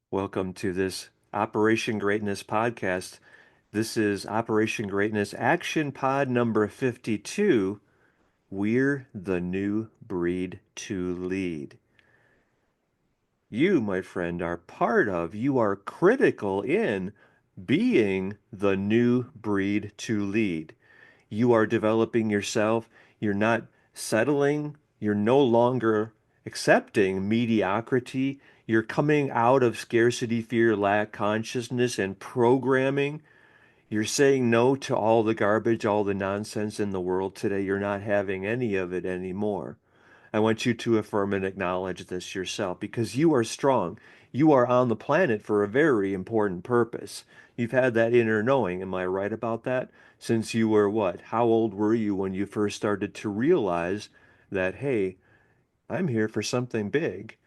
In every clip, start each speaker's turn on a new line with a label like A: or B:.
A: Welcome to this Operation Greatness podcast. This is Operation Greatness Action Pod number 52. We're the new breed to lead. You, my friend, are part of, you are critical in being the new breed to lead. You are developing yourself. You're not settling. You're no longer accepting mediocrity. You're coming out of scarcity, fear, lack consciousness and programming. You're saying no to all the garbage, all the nonsense in the world today. You're not having any of it anymore. I want you to affirm and acknowledge this yourself because you are strong. You are on the planet for a very important purpose. You've had that inner knowing. Am I right about that? Since you were what? How old were you when you first started to realize that, hey, I'm here for something big?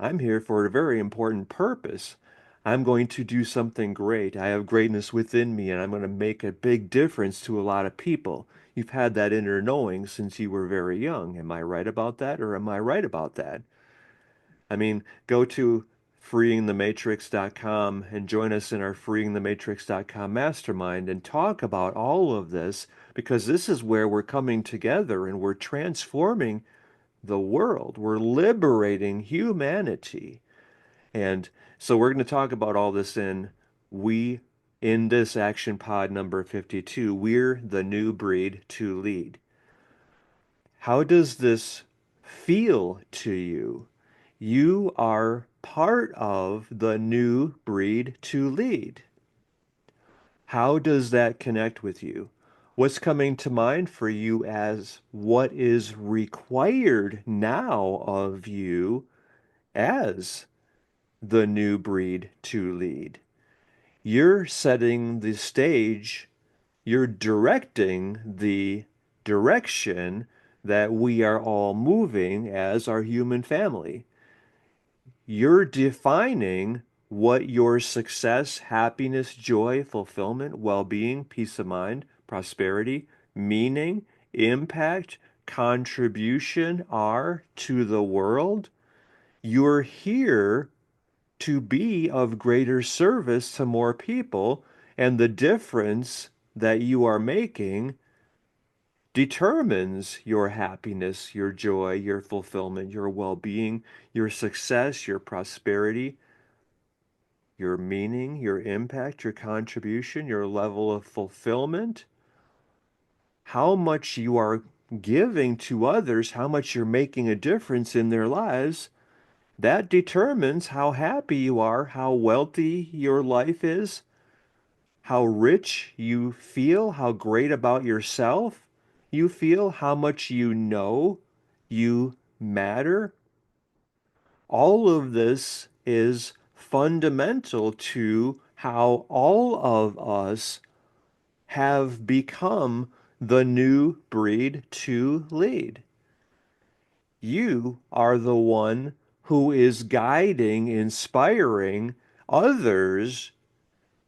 A: I'm here for a very important purpose. I'm going to do something great. I have greatness within me, and I'm going to make a big difference to a lot of people. You've had that inner knowing since you were very young. Am I right about that, or am I right about that? I mean, go to freeingthematrix.com and join us in our freeingthematrix.com mastermind and talk about all of this because this is where we're coming together and we're transforming the world. We're liberating humanity. And so we're going to talk about all this we in this action pod number 52. We're the new breed to lead. How does this feel to you? You are part of the new breed to lead. How does that connect with you? What's coming to mind for you as what is required now of you as the new breed to lead? You're setting the stage, you're directing the direction that we are all moving as our human family. You're defining what your success, happiness, joy, fulfillment, well-being, peace of mind, prosperity, meaning, impact, contribution are to the world. You're here to be of greater service to more people, and the difference that you are making determines your happiness, your joy, your fulfillment, your well-being, your success, your prosperity, your meaning, your impact, your contribution, your level of fulfillment, how much you are giving to others, how much you're making a difference in their lives. That determines how happy you are, how wealthy your life is, how rich you feel, how great about yourself you feel, how much you know you matter. All of this is fundamental to how all of us have become the new breed to lead. You are the one who is guiding, inspiring others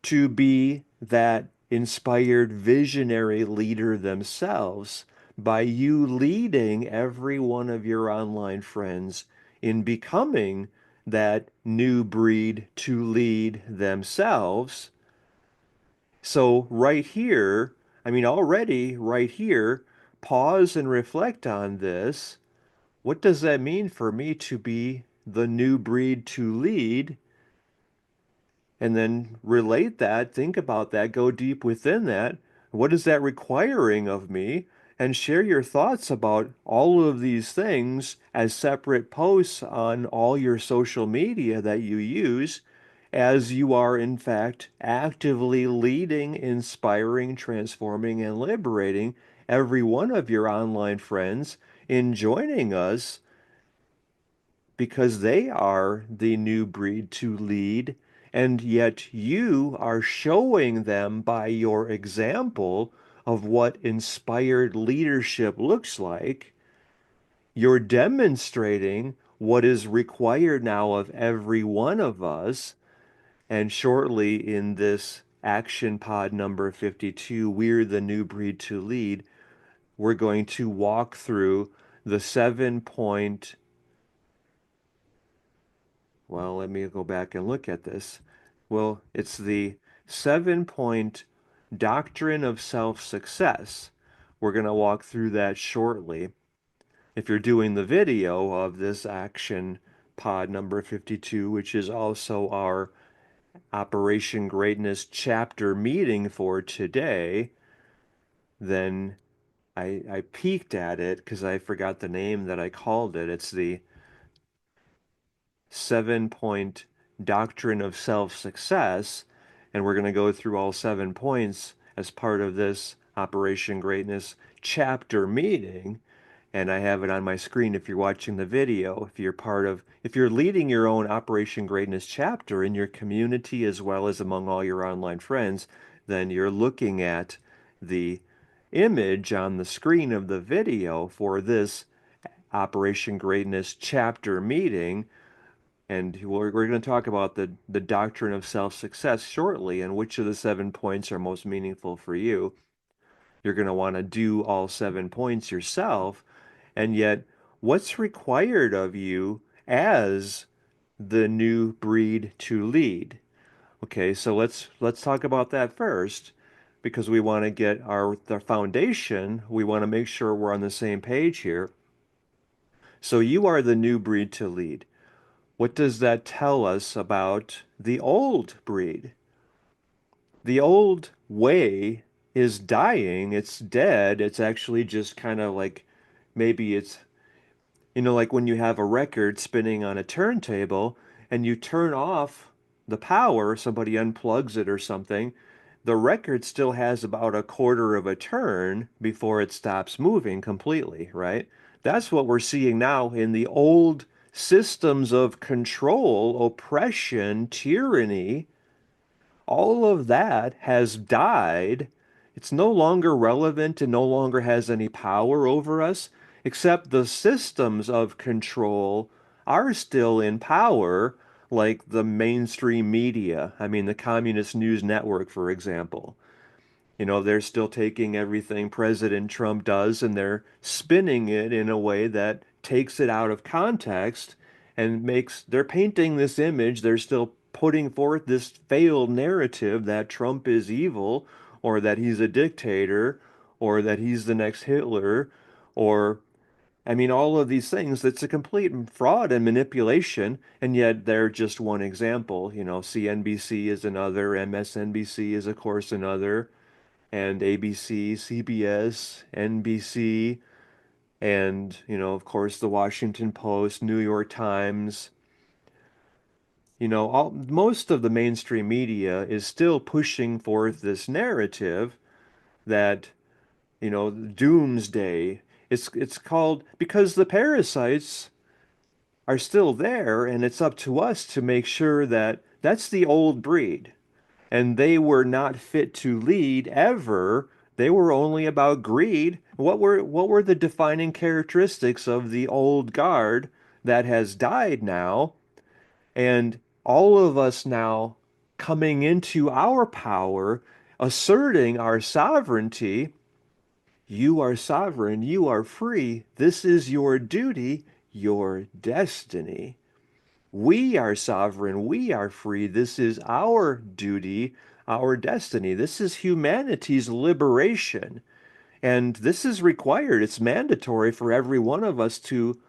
A: to be that inspired visionary leader themselves by you leading every one of your online friends in becoming that new breed to lead themselves. So right here, I mean, already right here, pause and reflect on this. What does that mean for me to be the new breed to lead? And then relate that, think about that, go deep within that. What is that requiring of me? And share your thoughts about all of these things as separate posts on all your social media that you use as you are, in fact, actively leading, inspiring, transforming, and liberating every one of your online friends in joining us because they are the new breed to lead, and yet you are showing them by your example of what inspired leadership looks like. You're demonstrating what is required now of every one of us. And shortly in this action pod number 52, we're the new breed to lead. We're going to walk through the 7 point Well, let me go back and look at this. Well, it's the 7 point doctrine of self-success. We're going to walk through that shortly. If you're doing the video of this action pod number 52, which is also our Operation Greatness chapter meeting for today, then I peeked at it because I forgot the name that I called it. It's the 7 point doctrine of self-success, and we're going to go through all 7 points as part of this Operation Greatness chapter meeting. And I have it on my screen if you're watching the video. If you're leading your own Operation Greatness chapter in your community as well as among all your online friends, then you're looking at the image on the screen of the video for this Operation Greatness chapter meeting. And we're going to talk about the doctrine of self-success shortly and which of the 7 points are most meaningful for you. You're going to want to do all 7 points yourself. And yet, what's required of you as the new breed to lead? Okay, so let's talk about that first because we want to get the foundation. We want to make sure we're on the same page here. So you are the new breed to lead. What does that tell us about the old breed? The old way is dying, it's dead. It's actually just kind of like maybe it's, like when you have a record spinning on a turntable and you turn off the power, somebody unplugs it or something, the record still has about a quarter of a turn before it stops moving completely, right? That's what we're seeing now in the old systems of control, oppression, tyranny. All of that has died. It's no longer relevant and no longer has any power over us, except the systems of control are still in power, like the mainstream media. I mean, the Communist News Network, for example. They're still taking everything President Trump does and they're spinning it in a way that takes it out of context and they're painting this image. They're still putting forth this failed narrative that Trump is evil or that he's a dictator or that he's the next Hitler or, I mean, all of these things. It's a complete fraud and manipulation, and yet they're just one example. CNBC is another, MSNBC is, of course, another, and ABC, CBS, NBC, and, of course, the Washington Post, New York Times. Most of the mainstream media is still pushing forth this narrative that, doomsday. It's called because the parasites are still there, and it's up to us to make sure that that's the old breed. And they were not fit to lead ever. They were only about greed. What were the defining characteristics of the old guard that has died now? And all of us now coming into our power, asserting our sovereignty. You are sovereign, you are free. This is your duty, your destiny. We are sovereign. We are free. This is our duty, our destiny. This is humanity's liberation. And this is required. It's mandatory for every one of us to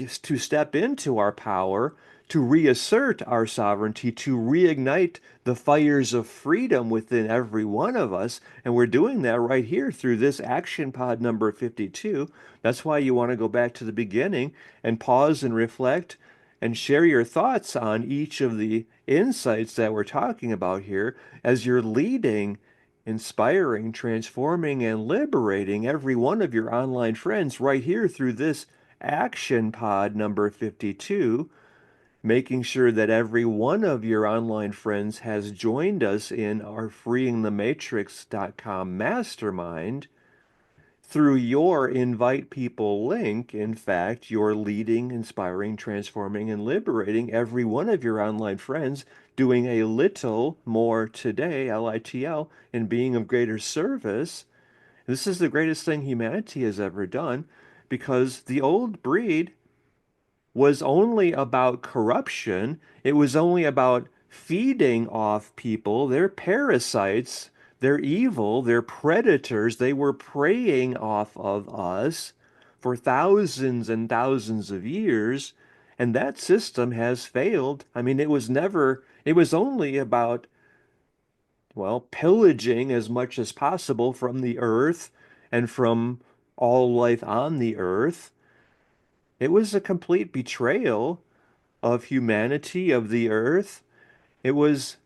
A: step into our power, to reassert our sovereignty, to reignite the fires of freedom within every one of us. And we're doing that right here through this action pod number 52. That's why you want to go back to the beginning and pause and reflect and share your thoughts on each of the insights that we're talking about here as you're leading, inspiring, transforming, and liberating every one of your online friends right here through this action pod number 52, making sure that every one of your online friends has joined us in our freeingthematrix.com mastermind. Through your invite people link, in fact, you're leading, inspiring, transforming, and liberating every one of your online friends, doing a little more today, LITL, and being of greater service. This is the greatest thing humanity has ever done because the old breed was only about corruption. It was only about feeding off people. They're parasites. They're evil. They're predators. They were preying off of us for thousands and thousands of years. And that system has failed. I mean, it was only about, well, pillaging as much as possible from the earth and from all life on the earth. It was a complete betrayal of humanity, of the earth. It was,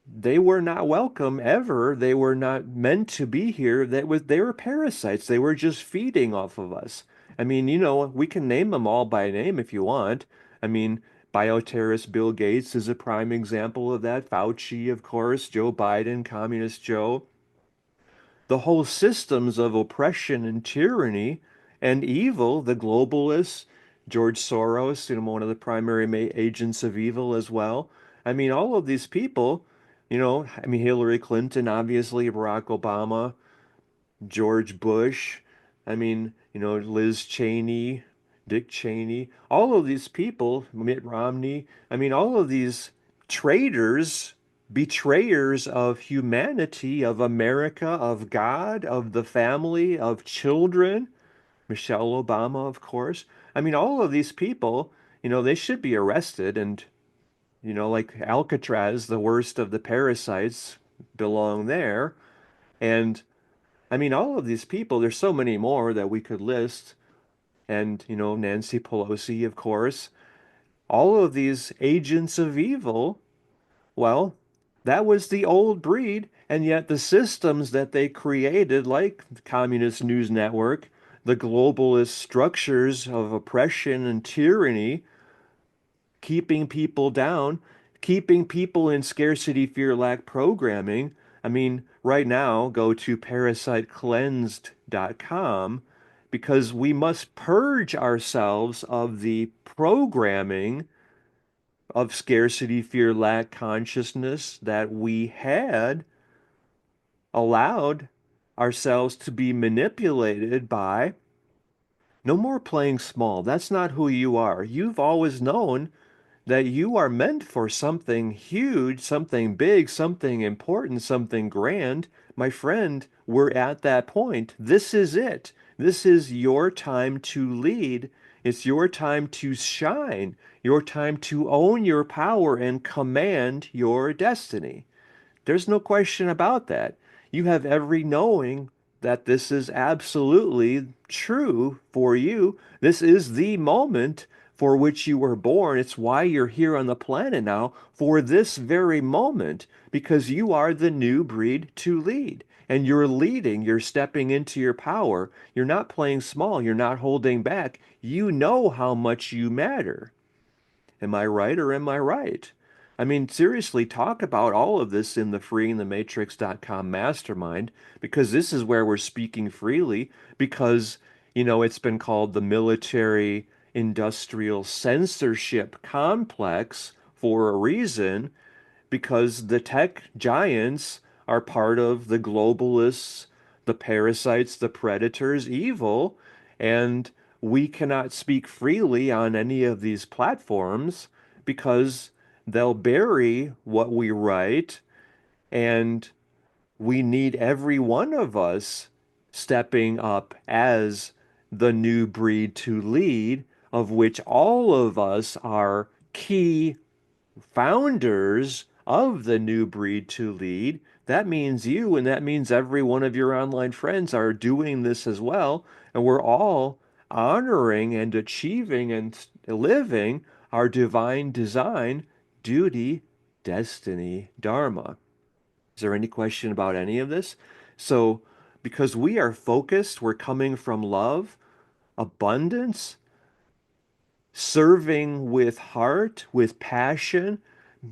A: they were not welcome ever. They were not meant to be here. They were parasites. They were just feeding off of us. I mean, we can name them all by name if you want. I mean, bioterrorist Bill Gates is a prime example of that. Fauci, of course, Joe Biden, Communist Joe. The whole systems of oppression and tyranny and evil, the globalists, George Soros, one of the primary agents of evil as well. I mean, all of these people, I mean, Hillary Clinton, obviously, Barack Obama, George Bush, I mean, Liz Cheney, Dick Cheney, all of these people, Mitt Romney, I mean, all of these traitors, betrayers of humanity, of America, of God, of the family, of children, Michelle Obama, of course. I mean, all of these people, they should be arrested and, like Alcatraz, the worst of the parasites belong there. And I mean, all of these people, there's so many more that we could list. And, Nancy Pelosi, of course. All of these agents of evil, well, that was the old breed. And yet the systems that they created, like the Communist News Network, the globalist structures of oppression and tyranny, keeping people down, keeping people in scarcity, fear, lack programming. I mean, right now, go to parasite-cleansed.com because we must purge ourselves of the programming of scarcity, fear, lack consciousness that we had allowed ourselves to be manipulated by. No more playing small. That's not who you are. You've always known that you are meant for something huge, something big, something important, something grand. My friend, we're at that point. This is it. This is your time to lead. It's your time to shine, your time to own your power and command your destiny. There's no question about that. You have every knowing that this is absolutely true for you. This is the moment for which you were born. It's why you're here on the planet now for this very moment, because you are the new breed to lead. And you're leading, you're stepping into your power. You're not playing small, you're not holding back. You know how much you matter. Am I right or am I right? I mean, seriously, talk about all of this in the freeingthematrix.com mastermind because this is where we're speaking freely because, it's been called the military industrial censorship complex for a reason because the tech giants are part of the globalists, the parasites, the predators, evil, and we cannot speak freely on any of these platforms because they'll bury what we write, and we need every one of us stepping up as the new breed to lead, of which all of us are key founders of the new breed to lead. That means you, and that means every one of your online friends are doing this as well. And we're all honoring and achieving and living our divine design, duty, destiny, dharma. Is there any question about any of this? So, because we are focused, we're coming from love, abundance, serving with heart, with passion,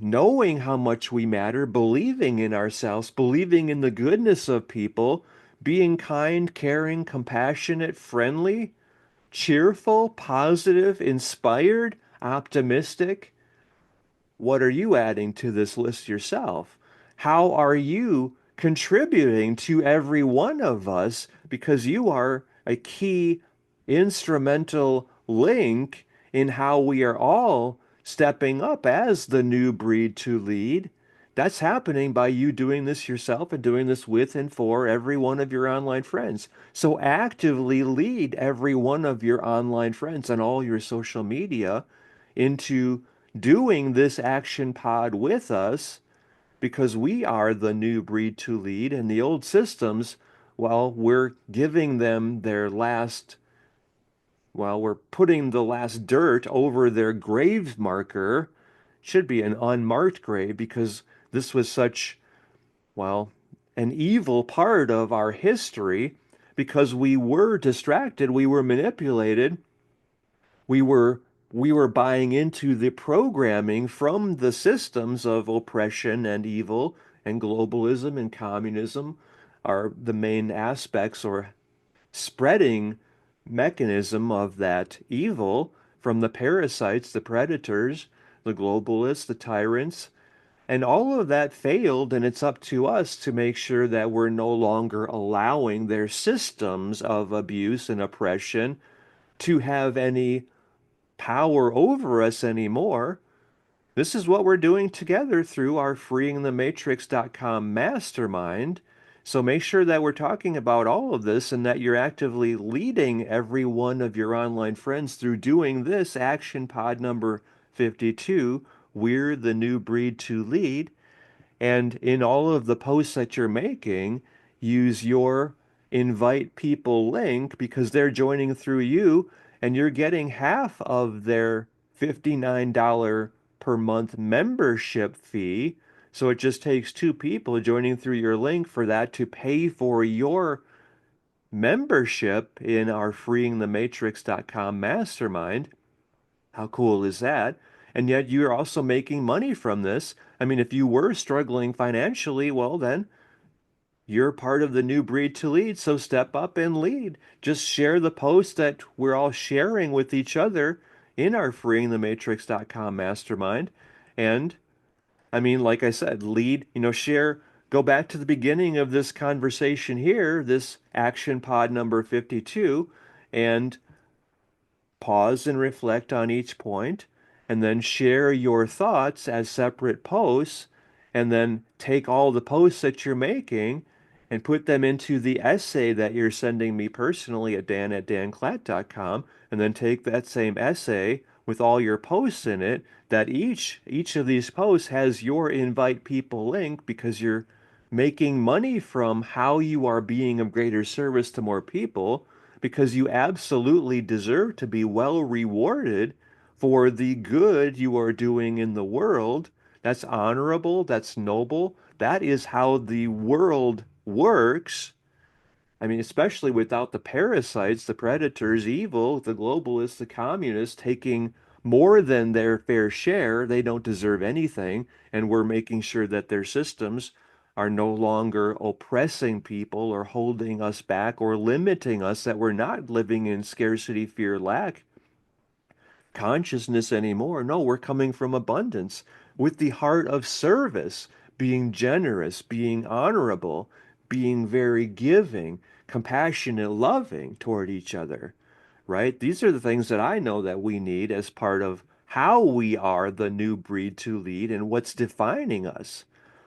A: knowing how much we matter, believing in ourselves, believing in the goodness of people, being kind, caring, compassionate, friendly, cheerful, positive, inspired, optimistic. What are you adding to this list yourself? How are you contributing to every one of us? Because you are a key instrumental link in how we are all stepping up as the new breed to lead. That's happening by you doing this yourself and doing this with and for every one of your online friends. So actively lead every one of your online friends on all your social media into doing this action pod with us because we are the new breed to lead, and the old systems, well, we're giving them their last, well, we're putting the last dirt over their grave marker. Should be an unmarked grave because this was such, well, an evil part of our history because we were distracted, we were manipulated, we were we were buying into the programming from the systems of oppression and evil, and globalism and communism are the main aspects or spreading mechanism of that evil from the parasites, the predators, the globalists, the tyrants. And all of that failed, and it's up to us to make sure that we're no longer allowing their systems of abuse and oppression to have any power over us anymore. This is what we're doing together through our freeingthematrix.com mastermind. So make sure that we're talking about all of this and that you're actively leading every one of your online friends through doing this action pod number 52. We're the new breed to lead. And in all of the posts that you're making, use your invite people link because they're joining through you and you're getting half of their $59 per month membership fee. So it just takes two people joining through your link for that to pay for your membership in our freeingthematrix.com mastermind. How cool is that? And yet you're also making money from this. I mean, if you were struggling financially, well, then you're part of the new breed to lead. So step up and lead. Just share the post that we're all sharing with each other in our freeingthematrix.com mastermind. And I mean, like I said, lead, share, go back to the beginning of this conversation here, this action pod number 52, and pause and reflect on each point, and then share your thoughts as separate posts, and then take all the posts that you're making and put them into the essay that you're sending me personally at dan@danclatt.com, and then take that same essay with all your posts in it, that each of these posts has your invite people link because you're making money from how you are being of greater service to more people because you absolutely deserve to be well rewarded for the good you are doing in the world. That's honorable, that's noble. That is how the world works. I mean, especially without the parasites, the predators, evil, the globalists, the communists taking more than their fair share, they don't deserve anything. And we're making sure that their systems are no longer oppressing people or holding us back or limiting us, that we're not living in scarcity, fear, lack consciousness anymore. No, we're coming from abundance with the heart of service, being generous, being honorable, being very giving, compassionate, loving toward each other, right? These are the things that I know that we need as part of how we are the new breed to lead and what's defining us.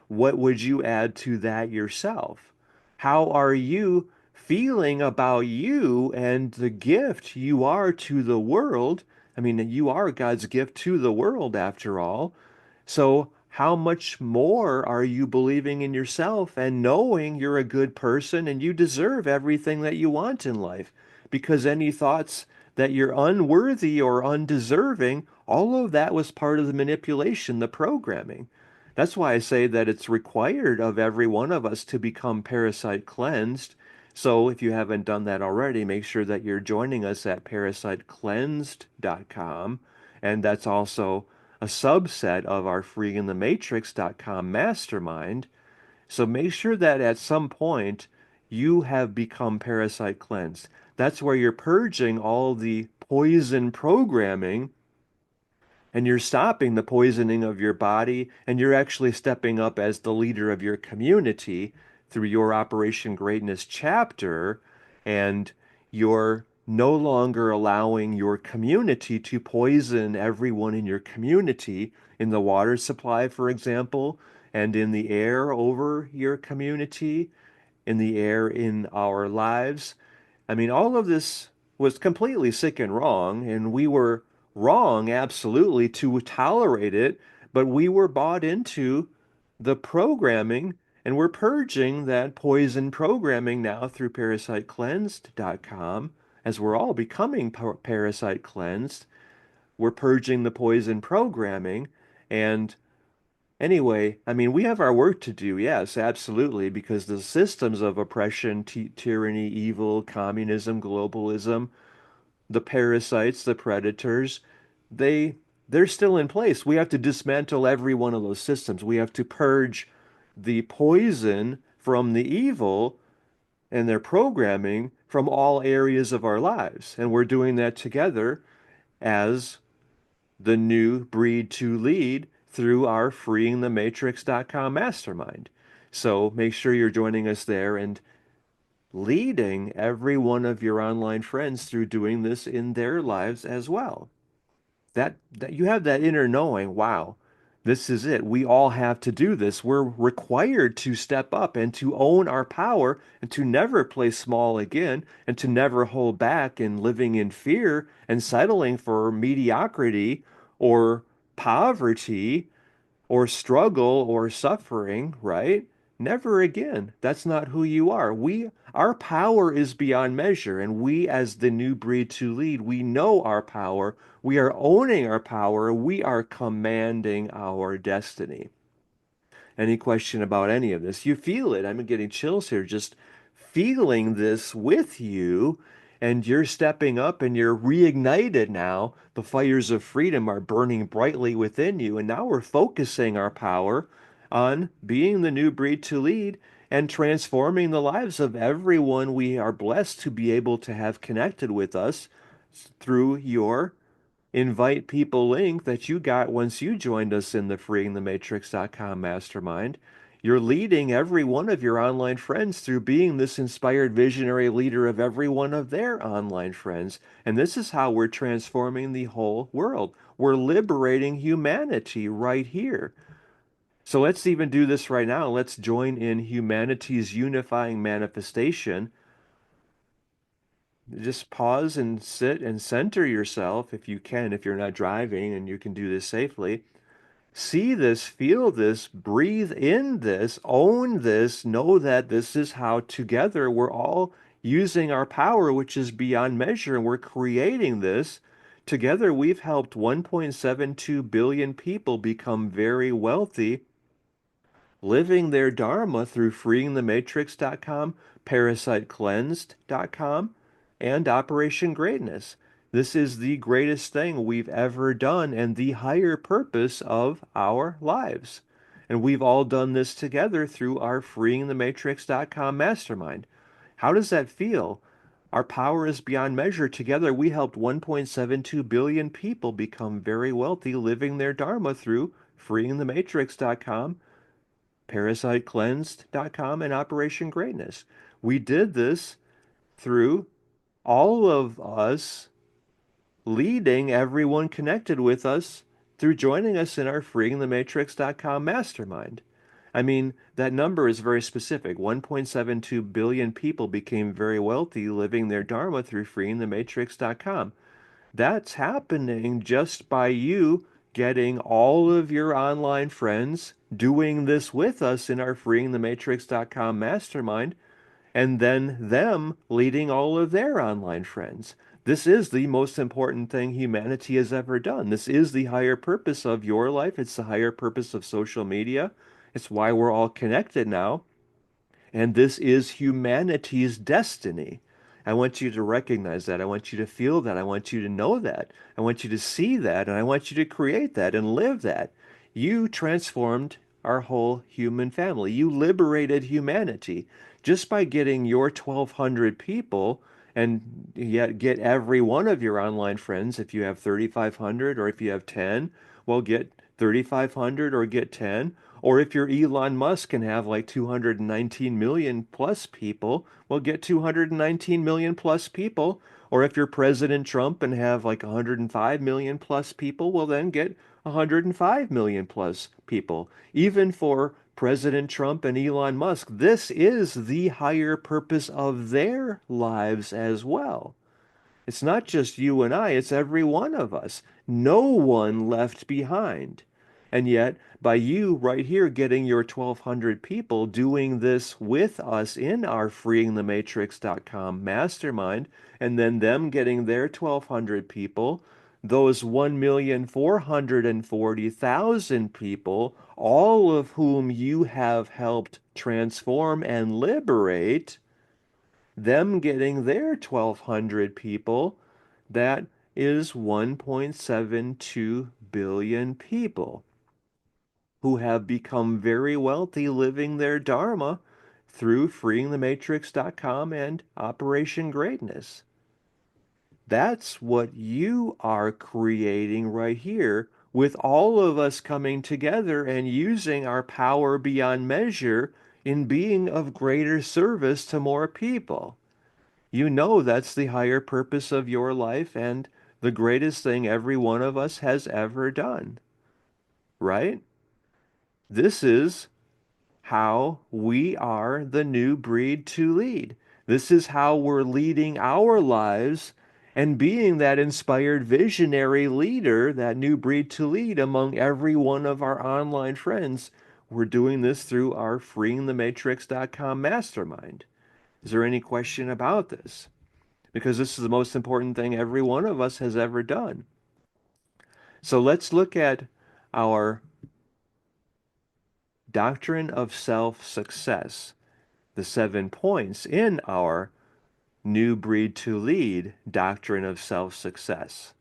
A: What would you add to that yourself? How are you feeling about you and the gift you are to the world? I mean, you are God's gift to the world after all. So, how much more are you believing in yourself and knowing you're a good person and you deserve everything that you want in life? Because any thoughts that you're unworthy or undeserving, all of that was part of the manipulation, the programming. That's why I say that it's required of every one of us to become parasite cleansed. So if you haven't done that already, make sure that you're joining us at parasitecleansed.com. And that's also a subset of our freeingthematrix.com mastermind. So make sure that at some point you have become parasite cleansed. That's where you're purging all the poison programming and you're stopping the poisoning of your body, and you're actually stepping up as the leader of your community through your Operation Greatness chapter, and you're no longer allowing your community to poison everyone in your community in the water supply, for example, and in the air over your community, in the air in our lives. I mean, all of this was completely sick and wrong, and we were wrong, absolutely, to tolerate it, but we were bought into the programming, and we're purging that poison programming now through parasite-cleansed.com, as we're all becoming parasite cleansed. We're purging the poison programming, and anyway, I mean, we have our work to do, yes, absolutely, because the systems of oppression, tyranny, evil, communism, globalism, the parasites, the predators, they they're still in place. We have to dismantle every one of those systems. We have to purge the poison from the evil and their programming from all areas of our lives. And we're doing that together as the new breed to lead through our freeingthematrix.com mastermind. So make sure you're joining us there and leading every one of your online friends through doing this in their lives as well. That you have that inner knowing, wow, this is it. We all have to do this. We're required to step up and to own our power and to never play small again and to never hold back in living in fear and settling for mediocrity or poverty or struggle or suffering, right? Never again. That's not who you are. Our power is beyond measure, and we as the new breed to lead, we know our power. We are owning our power. We are commanding our destiny. Any question about any of this? You feel it. I'm getting chills here just feeling this with you, and you're stepping up and you're reignited now. The fires of freedom are burning brightly within you, and now we're focusing our power on being the new breed to lead and transforming the lives of everyone we are blessed to be able to have connected with us through your invite people link that you got once you joined us in the freeingthematrix.com mastermind. You're leading every one of your online friends through being this inspired visionary leader of every one of their online friends. And this is how we're transforming the whole world. We're liberating humanity right here. So let's even do this right now. Let's join in humanity's unifying manifestation. Just pause and sit and center yourself if you can, if you're not driving and you can do this safely. See this, feel this, breathe in this, own this, know that this is how together we're all using our power, which is beyond measure, and we're creating this. Together, we've helped 1.72 billion people become very wealthy living their dharma through freeingthematrix.com, parasitecleansed.com, and Operation Greatness. This is the greatest thing we've ever done and the higher purpose of our lives. And we've all done this together through our freeingthematrix.com mastermind. How does that feel? Our power is beyond measure. Together, we helped 1.72 billion people become very wealthy living their dharma through freeingthematrix.com, parasitecleansed.com, and Operation Greatness. We did this through all of us leading everyone connected with us through joining us in our freeingthematrix.com mastermind. I mean, that number is very specific. 1.72 billion people became very wealthy living their dharma through freeingthematrix.com. That's happening just by you getting all of your online friends doing this with us in our freeingthematrix.com mastermind, and then them leading all of their online friends. This is the most important thing humanity has ever done. This is the higher purpose of your life. It's the higher purpose of social media. It's why we're all connected now. And this is humanity's destiny. I want you to recognize that. I want you to feel that. I want you to know that. I want you to see that. And I want you to create that and live that. You transformed our whole human family. You liberated humanity just by getting your 1,200 people and yet get every one of your online friends. If you have 3,500 or if you have 10, well, get 3,500 or get 10. Or if you're Elon Musk and have like 219 million plus people, well, get 219 million plus people. Or if you're President Trump and have like 105 million plus people, well, then get 105 million plus people. Even for President Trump and Elon Musk, this is the higher purpose of their lives as well. It's not just you and I, it's every one of us. No one left behind. And yet, by you right here getting your 1,200 people doing this with us in our freeingthematrix.com mastermind, and then them getting their 1,200 people, those 1,440,000 people, all of whom you have helped transform and liberate, them getting their 1,200 people, that is 1.72 billion people who have become very wealthy living their dharma through freeingthematrix.com and Operation Greatness. That's what you are creating right here with all of us coming together and using our power beyond measure in being of greater service to more people. You know that's the higher purpose of your life and the greatest thing every one of us has ever done, right? This is how we are the new breed to lead. This is how we're leading our lives and being that inspired visionary leader, that new breed to lead among every one of our online friends. We're doing this through our freeingthematrix.com mastermind. Is there any question about this? Because this is the most important thing every one of us has ever done. So let's look at our doctrine of self-success, the 7 points in our new breed to lead doctrine of self-success.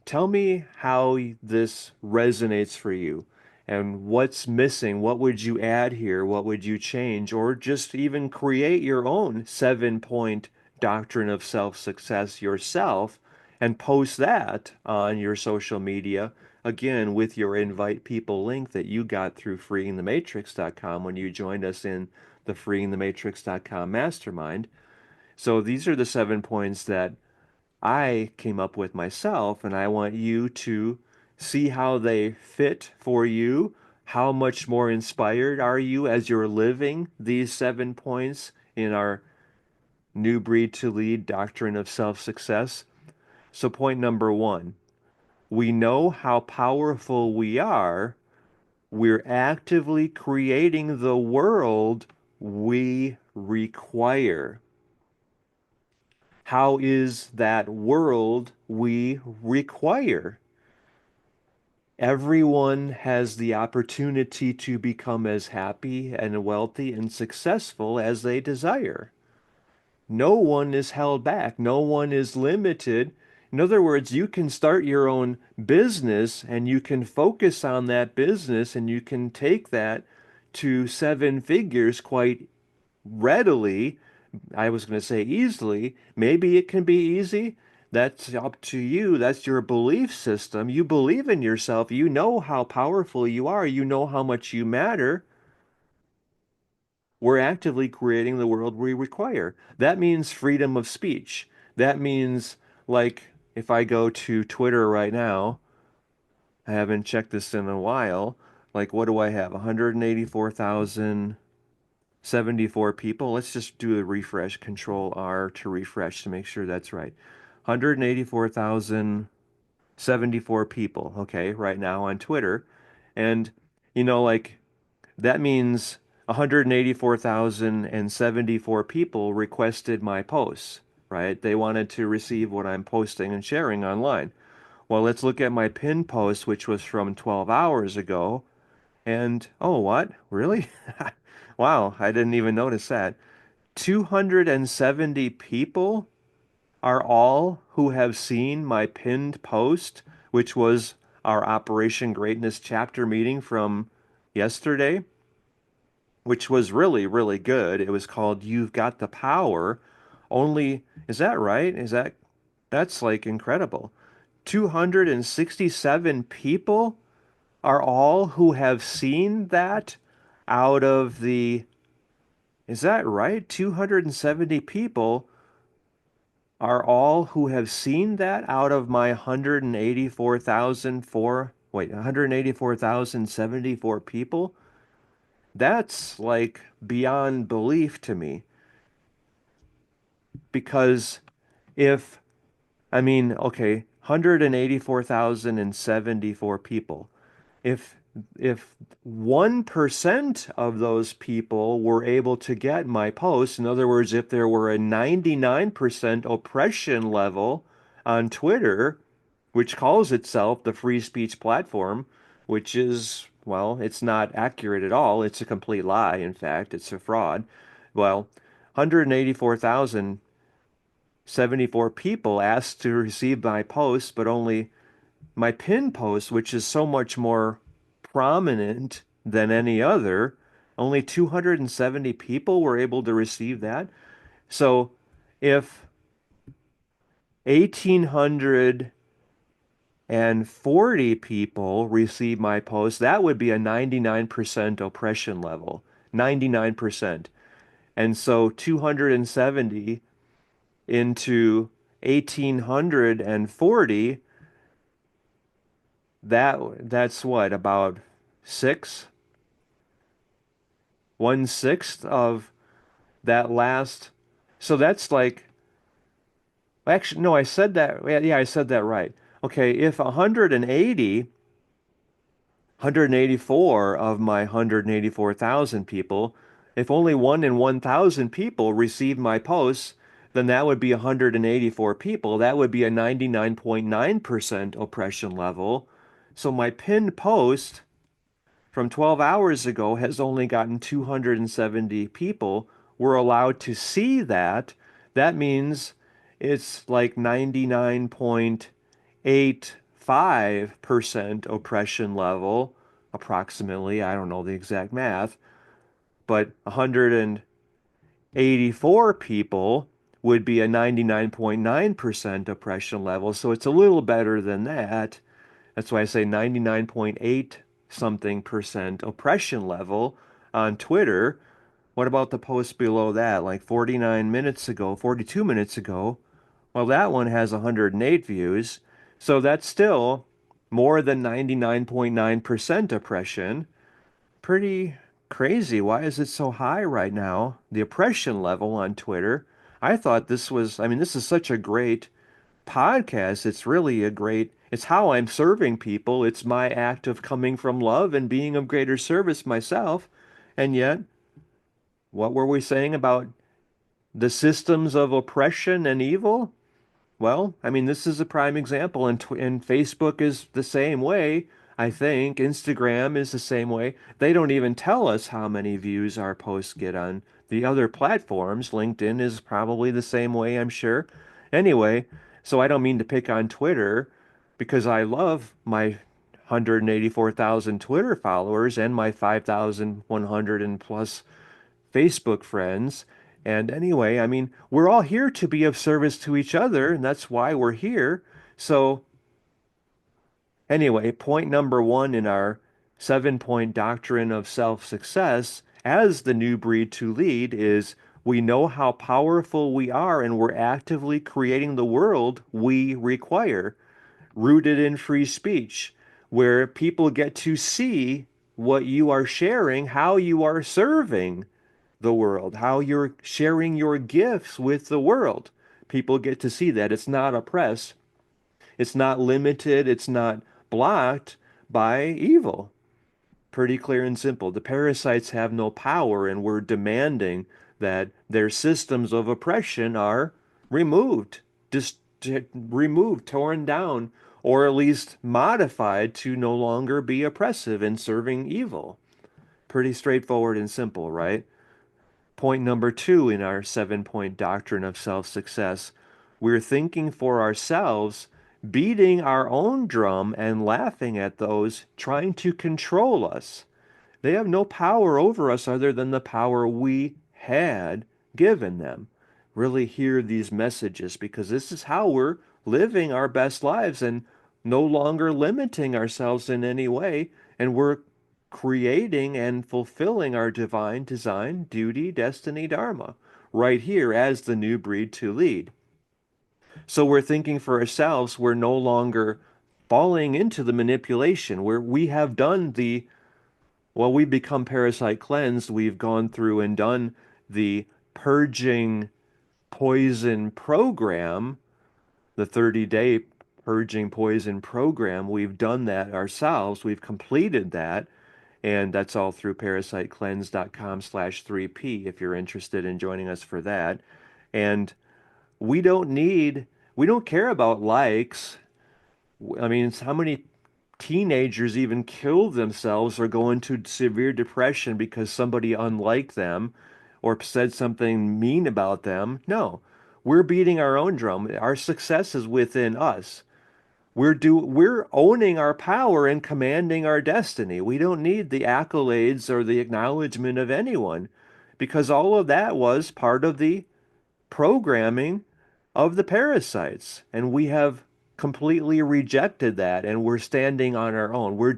A: Tell me how this resonates for you and what's missing. What would you add here? What would you change? Or just even create your own 7 point doctrine of self-success yourself and post that on your social media. Again, with your invite people link that you got through freeingthematrix.com when you joined us in the freeingthematrix.com mastermind. So these are the 7 points that I came up with myself, and I want you to see how they fit for you. How much more inspired are you as you're living these 7 points in our new breed to lead doctrine of self-success? So, point number one, we know how powerful we are. We're actively creating the world we require. How is that world we require? Everyone has the opportunity to become as happy and wealthy and successful as they desire. No one is held back. No one is limited. In other words, you can start your own business and you can focus on that business and you can take that to 7 figures quite readily. I was going to say easily. Maybe it can be easy. That's up to you. That's your belief system. You believe in yourself. You know how powerful you are. You know how much you matter. We're actively creating the world we require. That means freedom of speech. That means, like, if I go to Twitter right now, I haven't checked this in a while. Like, what do I have? 184,074 people. Let's just do a refresh, Control R to refresh to make sure that's right. 184,074 people, okay, right now on Twitter. And, like, that means 184,074 people requested my posts, right? They wanted to receive what I'm posting and sharing online. Well, let's look at my pin post, which was from 12 hours ago. And, oh, what? Really? Wow, I didn't even notice that. 270 people are all who have seen my pinned post, which was our Operation Greatness chapter meeting from yesterday, which was really, really good. It was called You've Got the Power. Only, is that right? That's like incredible. 267 people are all who have seen that out of the, is that right? 270 people are all who have seen that out of my 184,004, wait, 184,074 people? That's like beyond belief to me because if, I mean, okay, 184,074 people. If if 1% of those people were able to get my post, in other words, if there were a 99% oppression level on Twitter, which calls itself the free speech platform, which is, well, it's not accurate at all. It's a complete lie. In fact, it's a fraud. Well, 184,074 people asked to receive my post, but only my pin post, which is so much more prominent than any other, only 270 people were able to receive that. So if 1,840 people receive my post, that would be a 99% oppression level. 99%. And so 270 into 1,840, that's what, about six, 1/6 of that last. So that's like, actually, no, I said that. Yeah, yeah, I said that right. Okay, if 184 of my 184,000 people, if only 1 in 1,000 people received my posts, then that would be 184 people. That would be a 99.9% oppression level. So my pinned post from 12 hours ago has only gotten 270 people were allowed to see that. That means it's like 99.85% oppression level, approximately. I don't know the exact math, but 184 people would be a 99.9% oppression level. So it's a little better than that. That's why I say 99.8 something percent oppression level on Twitter. What about the post below that, like 49 minutes ago, 42 minutes ago? Well, that one has 108 views. So that's still more than 99.9% oppression. Pretty crazy. Why is it so high right now? The oppression level on Twitter. I thought this was, I mean, this is such a great podcast. It's really a great, it's how I'm serving people. It's my act of coming from love and being of greater service myself. And yet, what were we saying about the systems of oppression and evil? Well, I mean, this is a prime example, and Facebook is the same way. I think Instagram is the same way. They don't even tell us how many views our posts get on the other platforms. LinkedIn is probably the same way, I'm sure. Anyway, so I don't mean to pick on Twitter because I love my 184,000 Twitter followers and my 5,100 and plus Facebook friends. And anyway, I mean, we're all here to be of service to each other, and that's why we're here. So, anyway, point number one in our 7 point doctrine of self-success as the new breed to lead is we know how powerful we are, and we're actively creating the world we require, rooted in free speech, where people get to see what you are sharing, how you are serving the world, how you're sharing your gifts with the world. People get to see that. It's not oppressed, it's not limited, it's not blocked by evil. Pretty clear and simple. The parasites have no power, and we're demanding that their systems of oppression are removed, just removed, torn down, or at least modified to no longer be oppressive and serving evil. Pretty straightforward and simple, right? Point number two in our 7 point doctrine of self-success, we're thinking for ourselves, beating our own drum and laughing at those trying to control us. They have no power over us other than the power we had given them. Really hear these messages because this is how we're living our best lives. And no longer limiting ourselves in any way, and we're creating and fulfilling our divine design, duty, destiny, dharma, right here as the new breed to lead. So we're thinking for ourselves, we're no longer falling into the manipulation where we have done well, we've become parasite cleansed. We've gone through and done the purging poison program, the 30-day purging poison program. We've done that ourselves. We've completed that. And that's all through parasitecleanse.com/3P if you're interested in joining us for that. And we don't need, we don't care about likes. I mean, how many teenagers even kill themselves or go into severe depression because somebody unliked them or said something mean about them? No, we're beating our own drum. Our success is within us. We're owning our power and commanding our destiny. We don't need the accolades or the acknowledgement of anyone because all of that was part of the programming of the parasites. And we have completely rejected that and we're standing on our own. We're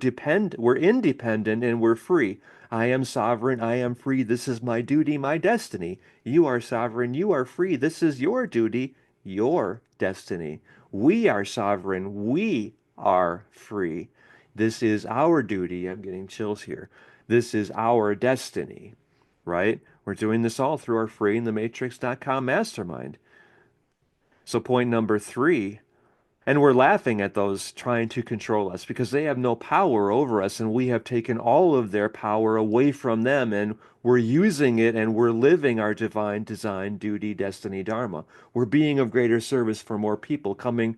A: independent and we're free. I am sovereign, I am free. This is my duty, my destiny. You are sovereign, you are free. This is your duty, your destiny. We are sovereign, we are free. This is our duty. I'm getting chills here. This is our destiny, right? We're doing this all through our freeingthematrix.com mastermind. So point number 3, and we're laughing at those trying to control us because they have no power over us and we have taken all of their power away from them and we're using it and we're living our divine design, duty, destiny, dharma. We're being of greater service for more people, coming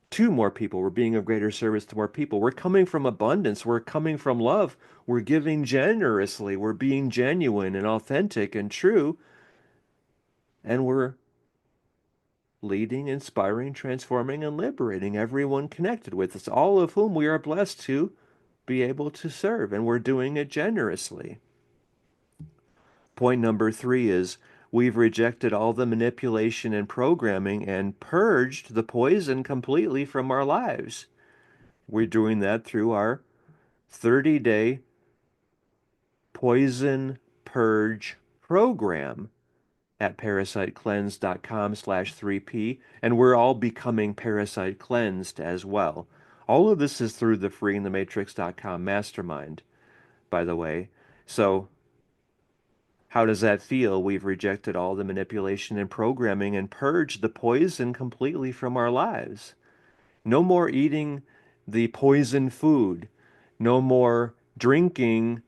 A: to more people. We're being of greater service to more people. We're coming from abundance. We're coming from love. We're giving generously. We're being genuine and authentic and true. And we're leading, inspiring, transforming, and liberating everyone connected with us, all of whom we are blessed to be able to serve. And we're doing it generously. Point number 3 is we've rejected all the manipulation and programming and purged the poison completely from our lives. We're doing that through our 30-day poison purge program at parasitecleanse.com/3P, and we're all becoming parasite cleansed as well. All of this is through the freeingthematrix.com mastermind, by the way. So how does that feel? We've rejected all the manipulation and programming and purged the poison completely from our lives. No more eating the poison food. No more drinking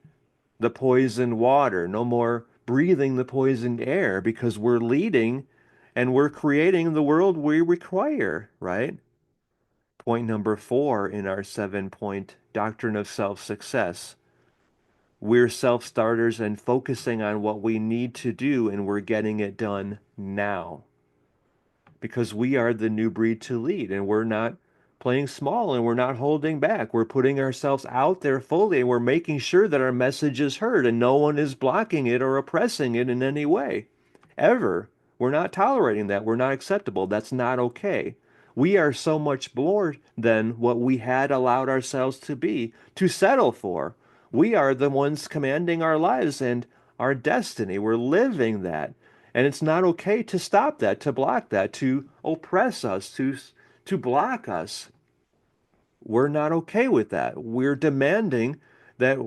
A: the poisoned water. No more breathing the poisoned air because we're leading and we're creating the world we require, right? Point number 4 in our 7-point doctrine of self-success. We're self-starters and focusing on what we need to do, and we're getting it done now because we are the new breed to lead and we're not playing small and we're not holding back. We're putting ourselves out there fully and we're making sure that our message is heard and no one is blocking it or oppressing it in any way. Ever. We're not tolerating that. We're not acceptable. That's not okay. We are so much more than what we had allowed ourselves to be, to settle for. We are the ones commanding our lives and our destiny. We're living that. And it's not okay to stop that, to block that, to oppress us, to block us. We're not okay with that. We're demanding that,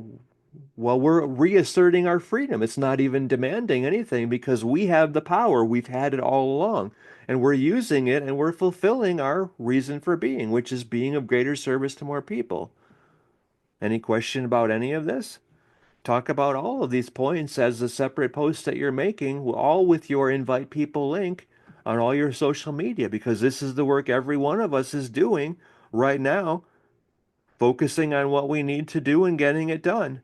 A: well, we're reasserting our freedom. It's not even demanding anything because we have the power. We've had it all along. And we're using it and we're fulfilling our reason for being, which is being of greater service to more people. Any question about any of this? Talk about all of these points as a separate post that you're making, all with your invite people link on all your social media, because this is the work every one of us is doing right now, focusing on what we need to do and getting it done.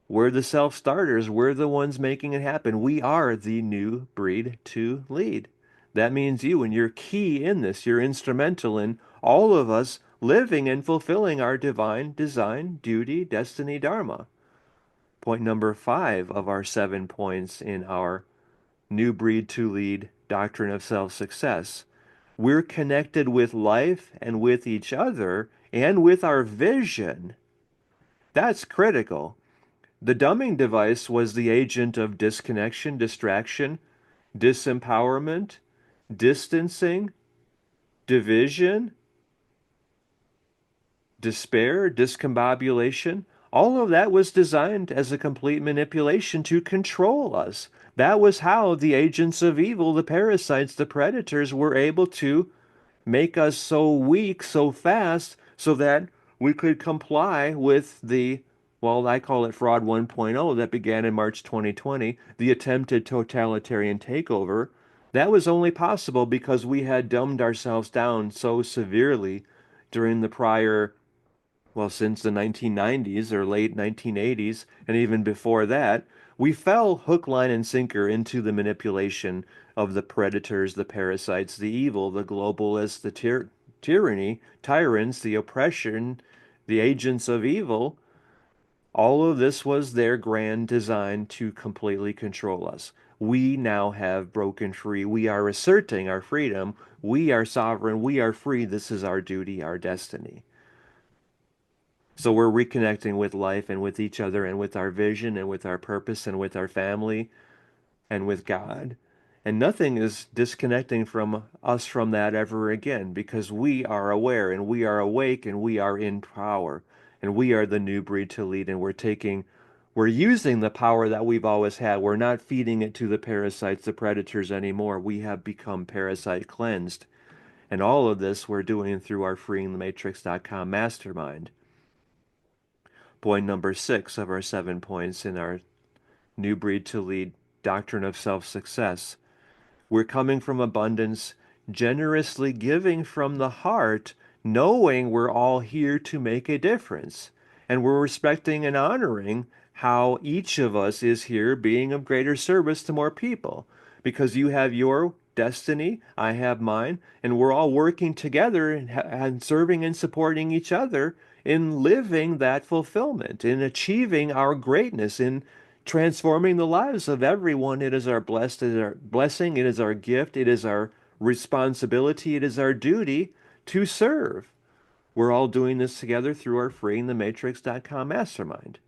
A: We're the self-starters. We're the ones making it happen. We are the new breed to lead. That means you, and you're key in this. You're instrumental in all of us living and fulfilling our divine design, duty, destiny, dharma. Point number 5 of our 7 points in our new breed to lead doctrine of self-success. We're connected with life and with each other and with our vision. That's critical. The dumbing device was the agent of disconnection, distraction, disempowerment, distancing, division, despair, discombobulation. All of that was designed as a complete manipulation to control us. That was how the agents of evil, the parasites, the predators, were able to make us so weak so fast so that we could comply with the, well, I call it Fraud 1.0 that began in March 2020, the attempted totalitarian takeover. That was only possible because we had dumbed ourselves down so severely during the prior, well, since the 1990s or late 1980s, and even before that, we fell hook, line, and sinker into the manipulation of the predators, the parasites, the evil, the globalists, the tyranny, tyrants, the oppression, the agents of evil. All of this was their grand design to completely control us. We now have broken free. We are asserting our freedom. We are sovereign. We are free. This is our duty, our destiny. So we're reconnecting with life and with each other and with our vision and with our purpose and with our family and with God. And nothing is disconnecting from us from that ever again because we are aware and we are awake and we are in power and we are the new breed to lead and we're using the power that we've always had. We're not feeding it to the parasites, the predators anymore. We have become parasite cleansed. And all of this we're doing through our freeingthematrix.com mastermind. Point number 6 of our 7 points in our New Breed to Lead doctrine of self-success. We're coming from abundance, generously giving from the heart, knowing we're all here to make a difference. And we're respecting and honoring how each of us is here being of greater service to more people. Because you have your destiny, I have mine, and we're all working together and serving and supporting each other in living that fulfillment, in achieving our greatness, in transforming the lives of everyone. It is our blessed, it is our blessing, it is our gift, it is our responsibility, it is our duty to serve. We're all doing this together through our freeingthematrix.com mastermind.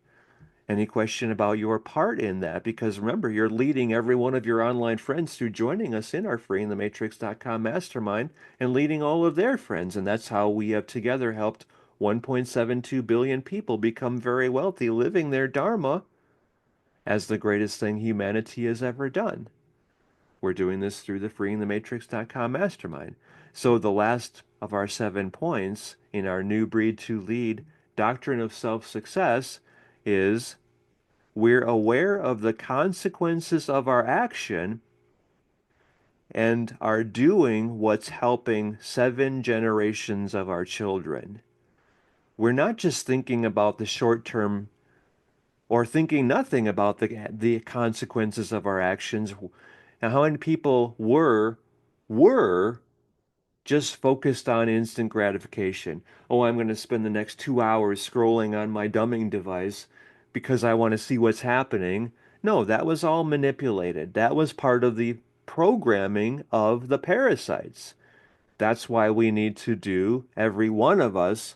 A: Any question about your part in that? Because remember, you're leading every one of your online friends through joining us in our freeingthematrix.com mastermind and leading all of their friends. And that's how we have together helped 1.72 billion people become very wealthy, living their dharma as the greatest thing humanity has ever done. We're doing this through the freeingthematrix.com mastermind. So the last of our 7 points in our new breed to lead doctrine of self-success is we're aware of the consequences of our action and are doing what's helping 7 generations of our children. We're not just thinking about the short term or thinking nothing about the consequences of our actions. And how many people were just focused on instant gratification? Oh, I'm going to spend the next 2 hours scrolling on my dumbing device because I want to see what's happening. No, that was all manipulated. That was part of the programming of the parasites. That's why we need to do, every one of us,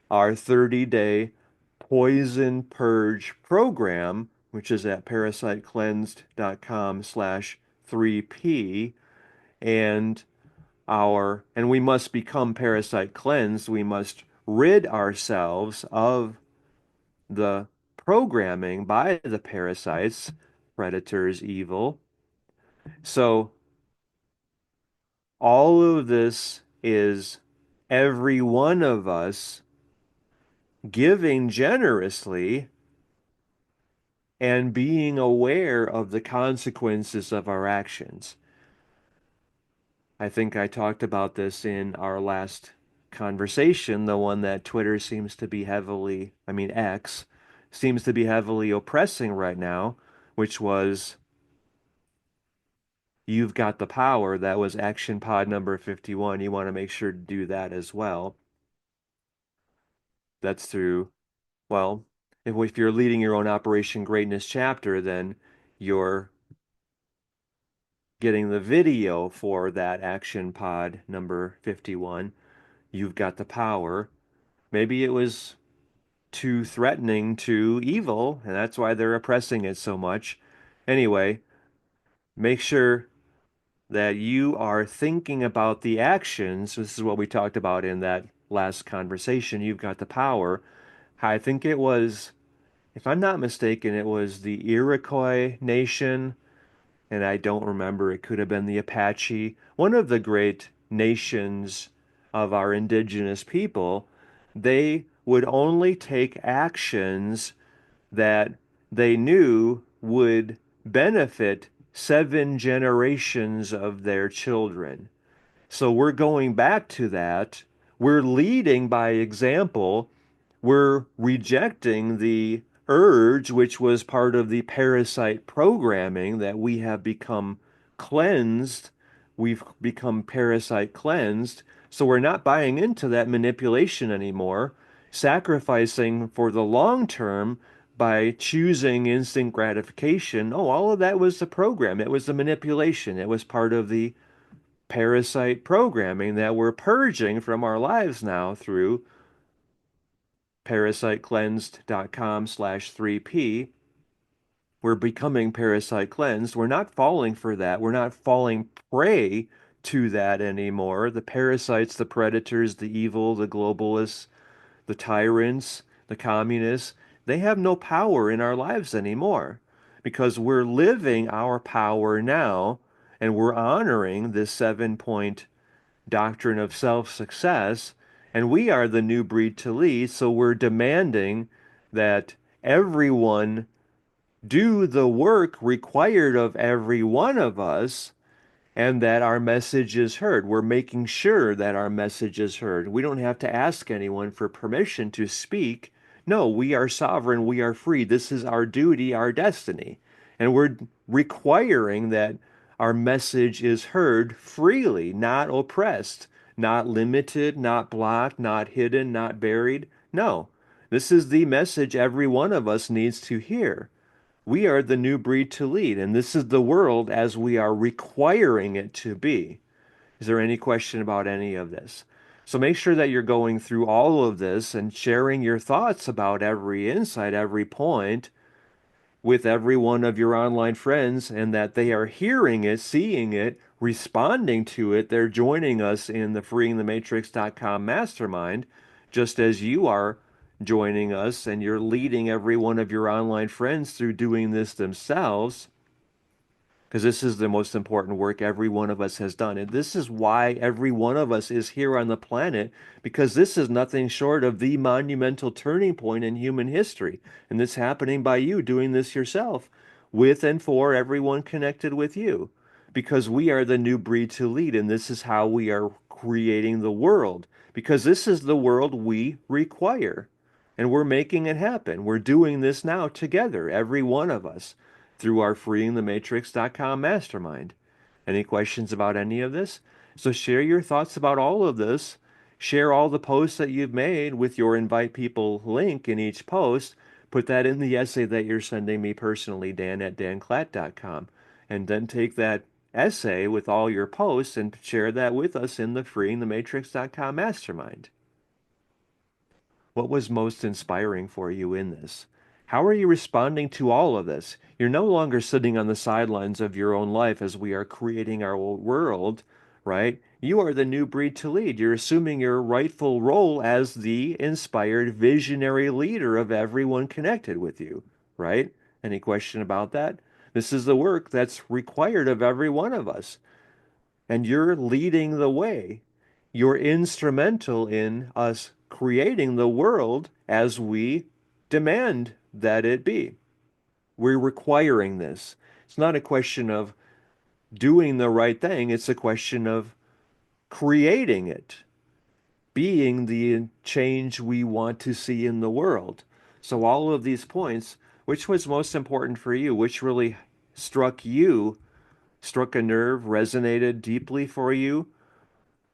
A: our 30-day poison purge program, which is at parasitecleansed.com/3P. And we must become parasite cleansed. We must rid ourselves of the programming by the parasites, predators, evil. So all of this is every one of us giving generously and being aware of the consequences of our actions. I think I talked about this in our last conversation, the one that Twitter seems to be heavily, I mean, X seems to be heavily oppressing right now, which was you've got the power. That was action pod number 51. You want to make sure to do that as well. That's through, well, if you're leading your own Operation Greatness chapter, then you're getting the video for that action pod number 51. You've got the power. Maybe it was too threatening to evil, and that's why they're oppressing it so much. Anyway, make sure that you are thinking about the actions. This is what we talked about in that last conversation. You've got the power. I think it was, if I'm not mistaken, it was the Iroquois nation, and I don't remember. It could have been the Apache, one of the great nations of our indigenous people. They would only take actions that they knew would benefit 7 generations of their children. So we're going back to that. We're leading by example. We're rejecting the urge, which was part of the parasite programming that we have become cleansed. We've become parasite cleansed. So we're not buying into that manipulation anymore, sacrificing for the long term by choosing instant gratification. Oh, all of that was the program. It was the manipulation. It was part of the parasite programming that we're purging from our lives now through parasitecleansed.com/3P. We're becoming parasite cleansed. We're not falling for that. We're not falling prey to that anymore. The parasites, the predators, the evil, the globalists, the tyrants, the communists, they have no power in our lives anymore because we're living our power now and we're honoring this 7 point doctrine of self-success, and we are the new breed to lead, so we're demanding that everyone do the work required of every one of us and that our message is heard. We're making sure that our message is heard. We don't have to ask anyone for permission to speak. No, we are sovereign. We are free. This is our duty, our destiny. And we're requiring that our message is heard freely, not oppressed, not limited, not blocked, not hidden, not buried. No, this is the message every one of us needs to hear. We are the new breed to lead, and this is the world as we are requiring it to be. Is there any question about any of this? So make sure that you're going through all of this and sharing your thoughts about every insight, every point with every one of your online friends, and that they are hearing it, seeing it, responding to it. They're joining us in the freeingthematrix.com mastermind, just as you are joining us and you're leading every one of your online friends through doing this themselves, because this is the most important work every one of us has done. And this is why every one of us is here on the planet, because this is nothing short of the monumental turning point in human history. And this happening by you doing this yourself, with and for everyone connected with you, because we are the new breed to lead. And this is how we are creating the world, because this is the world we require. And we're making it happen. We're doing this now together, every one of us, through our freeingthematrix.com mastermind. Any questions about any of this? So share your thoughts about all of this. Share all the posts that you've made with your invite people link in each post. Put that in the essay that you're sending me personally, dan@danclatt.com. And then take that essay with all your posts and share that with us in the freeingthematrix.com mastermind. What was most inspiring for you in this? How are you responding to all of this? You're no longer sitting on the sidelines of your own life as we are creating our world, right? You are the new breed to lead. You're assuming your rightful role as the inspired visionary leader of everyone connected with you, right? Any question about that? This is the work that's required of every one of us, and you're leading the way. You're instrumental in us creating the world as we demand that it be. We're requiring this. It's not a question of doing the right thing, it's a question of creating it, being the change we want to see in the world. So, all of these points, which was most important for you? Which really struck you, struck a nerve, resonated deeply for you?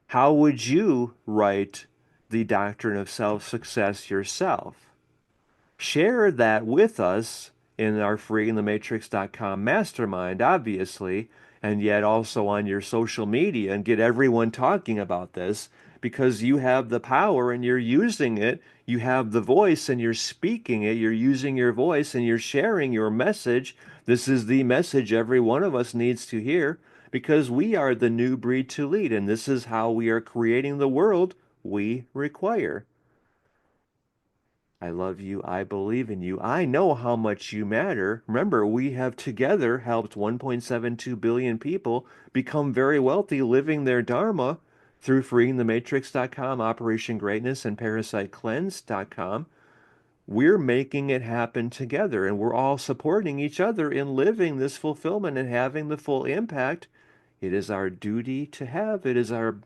A: How would you write the doctrine of self-success yourself? Share that with us in our freeingthematrix.com mastermind, obviously, and yet also on your social media and get everyone talking about this because you have the power and you're using it. You have the voice and you're speaking it. You're using your voice and you're sharing your message. This is the message every one of us needs to hear because we are the new breed to lead, and this is how we are creating the world we require. I love you. I believe in you. I know how much you matter. Remember, we have together helped 1.72 billion people become very wealthy living their dharma through freeingthematrix.com, Operation Greatness, and parasitecleanse.com. We're making it happen together, and we're all supporting each other in living this fulfillment and having the full impact. It is our duty to have, it is our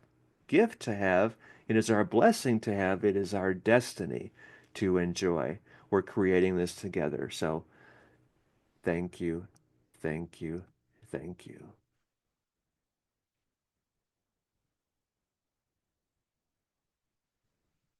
A: gift to have, it is our blessing to have, it is our destiny to enjoy. We're creating this together. So thank you, thank you, thank you.